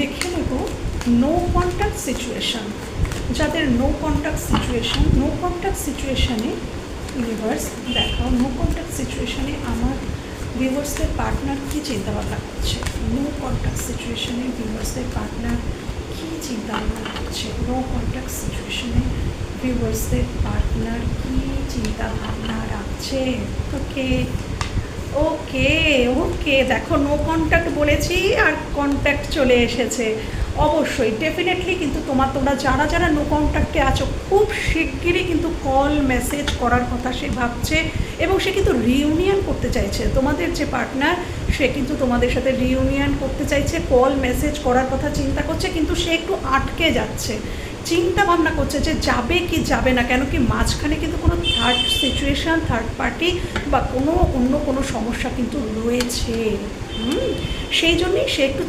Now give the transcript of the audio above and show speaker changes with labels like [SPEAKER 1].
[SPEAKER 1] দেখে নেব no contact situation. যাদের নো কন্ট্যাক্ট সিচুয়েশানে ইউনিভার্স দেখাও, নো কন্ট্যাক্ট সিচুয়েশানে আমার ভিউয়ার্সদের পার্টনার কী চিন্তাভাবনা করছে। নো কন্ট্যাক্ট সিচুয়েশানে ভিউয়ার্সদের পার্টনার কী চিন্তাভাবনা করছে। নো কন্ট্যাক্ট সিচুয়েশানে ভিউয়ার্সদের পার্টনার কী চিন্তাভাবনা রাখছে। ওকে ওকে ওকে, দেখো নো কন্ট্যাক্ট বলেছি আর কন্ট্যাক্ট চলে এসেছে। অবশ্যই ডেফিনেটলি কিন্তু তোমরা যারা যারা নো কন্ট্যাক্টে আছো খুব শিগগিরই কিন্তু কল মেসেজ করার কথা সে ভাবছে, এবং সে কিন্তু রিইউনিয়ন করতে চাইছে। তোমাদের যে পার্টনার সে কিন্তু তোমাদের সাথে রিইউনিয়ন করতে চাইছে, কল মেসেজ করার কথা চিন্তা করছে, কিন্তু সে একটু আটকে যাচ্ছে, চিন্তা ভাবনা করছে যে যাবে কি যাবে না। কেন কি মাঝখানে কিন্তু কোনো থার্ড সিচুয়েশান, থার্ড পার্টি বা কোনো অন্য কোনো সমস্যা কিন্তু রয়েছে। সেই জন্যই সে একটু